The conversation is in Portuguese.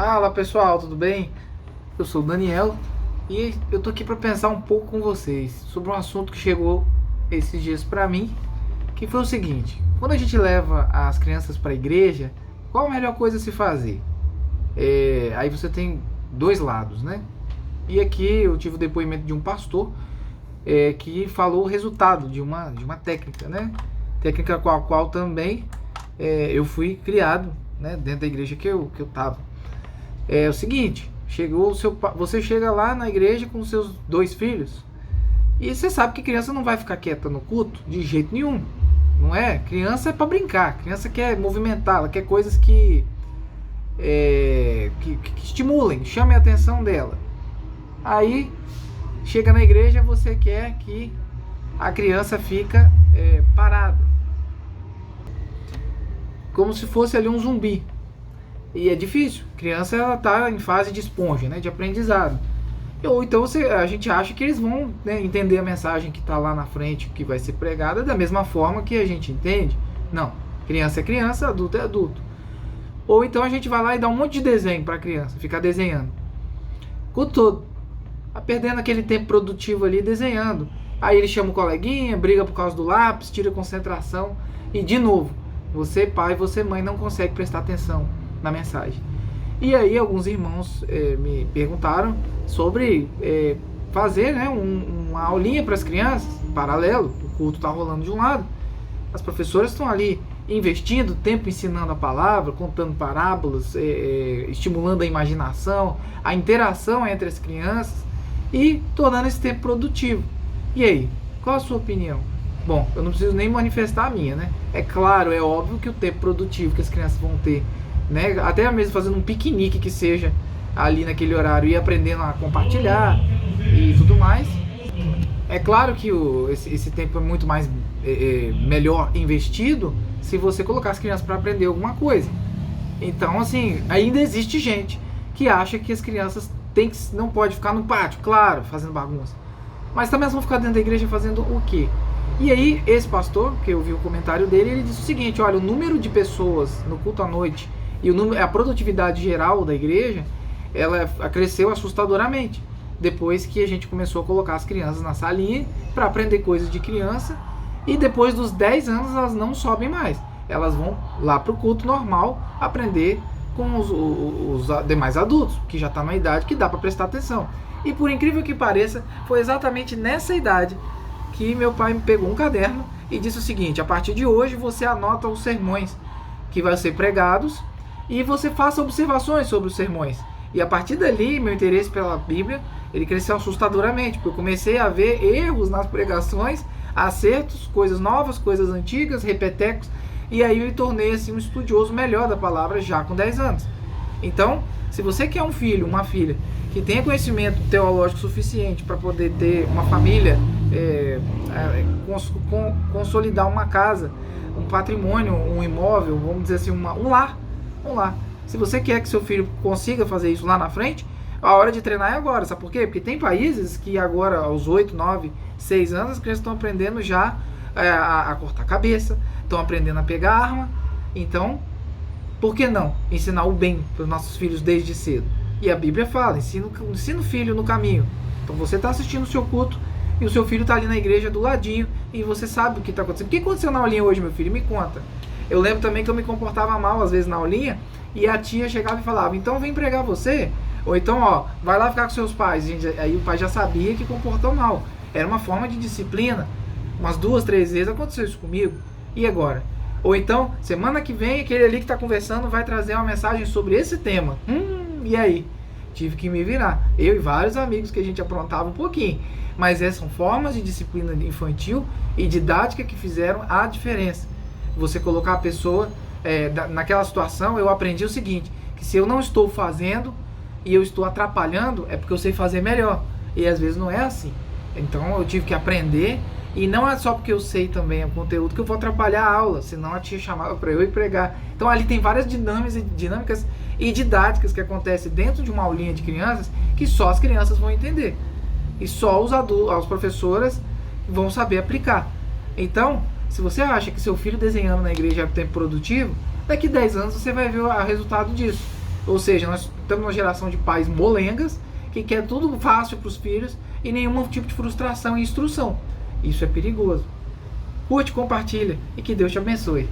Fala pessoal, tudo bem? Eu sou o Daniel e eu tô aqui para pensar um pouco com vocês sobre um assunto que chegou esses dias para mim, que foi o seguinte: quando a gente leva as crianças para a igreja, qual a melhor coisa a se fazer? Aí você tem dois lados, né? E aqui eu tive o depoimento de um pastor que falou o resultado de uma técnica, né? Técnica com a qual também eu fui criado, né? Dentro da igreja que eu tava. É o seguinte, você chega lá na igreja com seus dois filhos e você sabe que criança não vai ficar quieta no culto de jeito nenhum, não é? Criança é para brincar, criança quer movimentar, ela quer coisas que estimulem, chamem a atenção dela. Aí chega na igreja, você quer que a criança fica parada, como se fosse ali um zumbi. E é difícil. Criança ela tá em fase de esponja, né, de aprendizado. Ou então a gente acha que eles vão, né, entender a mensagem que está lá na frente, que vai ser pregada, da mesma forma que a gente entende. Não. Criança é criança, adulto é adulto. Ou então a gente vai lá e dá um monte de desenho para a criança, ficar desenhando. Com todo. Tá perdendo aquele tempo produtivo ali desenhando. Aí ele chama o coleguinha, briga por causa do lápis, tira concentração. E de novo, você pai, você mãe não consegue prestar atenção na mensagem. E aí alguns irmãos me perguntaram sobre fazer, né, uma aulinha para as crianças, paralelo, o culto está rolando de um lado, as professoras estão ali investindo tempo ensinando a palavra, contando parábolas, estimulando a imaginação, a interação entre as crianças e tornando esse tempo produtivo. E aí, qual a sua opinião? Bom, eu não preciso nem manifestar a minha, né? É claro, é óbvio que o tempo produtivo que as crianças vão ter, né, até mesmo fazendo um piquenique que seja ali naquele horário e aprendendo a compartilhar e tudo mais. É claro que esse tempo é muito mais melhor investido se você colocar as crianças para aprender alguma coisa. Então, assim, ainda existe gente que acha que as crianças não pode ficar no pátio, claro, fazendo bagunça. Mas também elas vão ficar dentro da igreja fazendo o quê? E aí, esse pastor, que eu vi o comentário dele, ele disse o seguinte: olha, o número de pessoas no culto à noite e a produtividade geral da igreja, ela cresceu assustadoramente depois que a gente começou a colocar as crianças na salinha para aprender coisas de criança, e depois dos 10 anos elas não sobem mais, elas vão lá para o culto normal aprender com os demais adultos, que já está na idade que dá para prestar atenção. E por incrível que pareça, foi exatamente nessa idade que meu pai me pegou um caderno e disse o seguinte: a partir de hoje você anota os sermões que vão ser pregados e você faça observações sobre os sermões. E a partir dali, meu interesse pela Bíblia, ele cresceu assustadoramente, porque eu comecei a ver erros nas pregações, acertos, coisas novas, coisas antigas, repetecos, e aí eu me tornei assim, um estudioso melhor da palavra já com 10 anos. Então, se você quer um filho, uma filha, que tenha conhecimento teológico suficiente para poder ter uma família, consolidar uma casa, um patrimônio, um imóvel, vamos dizer assim, um lar. Se você quer que seu filho consiga fazer isso lá na frente, a hora de treinar é agora. Sabe por quê? Porque tem países que agora, aos 8, 9, 6 anos, as crianças estão aprendendo já a cortar a cabeça, estão aprendendo a pegar arma. Então, por que não ensinar o bem para os nossos filhos desde cedo? E a Bíblia fala: ensina o filho no caminho. Então você está assistindo o seu culto e o seu filho está ali na igreja do ladinho e você sabe o que está acontecendo. O que aconteceu na aulinha hoje, meu filho? Me conta. Eu lembro também que eu me comportava mal às vezes na aulinha e a tia chegava e falava: então vem pregar você, ou então ó, vai lá ficar com seus pais. Aí o pai já sabia que comportou mal. Era uma forma de disciplina. Umas 2, 3 vezes aconteceu isso comigo. E agora? Ou então, semana que vem, aquele ali que está conversando vai trazer uma mensagem sobre esse tema. E aí? Tive que me virar. Eu e vários amigos que a gente aprontava um pouquinho. Mas essas são formas de disciplina infantil e didática que fizeram a diferença. Você colocar a pessoa naquela situação. Eu aprendi o seguinte: que se eu não estou fazendo e eu estou atrapalhando, é porque eu sei fazer melhor. E às vezes não é assim. Então eu tive que aprender. E não é só porque eu sei também o conteúdo que eu vou atrapalhar a aula, senão a tia chamava para eu ir pregar. Então ali tem várias dinâmicas e didáticas que acontecem dentro de uma aulinha de crianças que só as crianças vão entender. E só os adultos, as professoras vão saber aplicar. Então, se você acha que seu filho desenhando na igreja é tempo produtivo, daqui 10 anos você vai ver o resultado disso. Ou seja, nós estamos numa geração de pais molengas que quer tudo fácil para os filhos e nenhum tipo de frustração e instrução. Isso é perigoso. Curte, compartilha e que Deus te abençoe.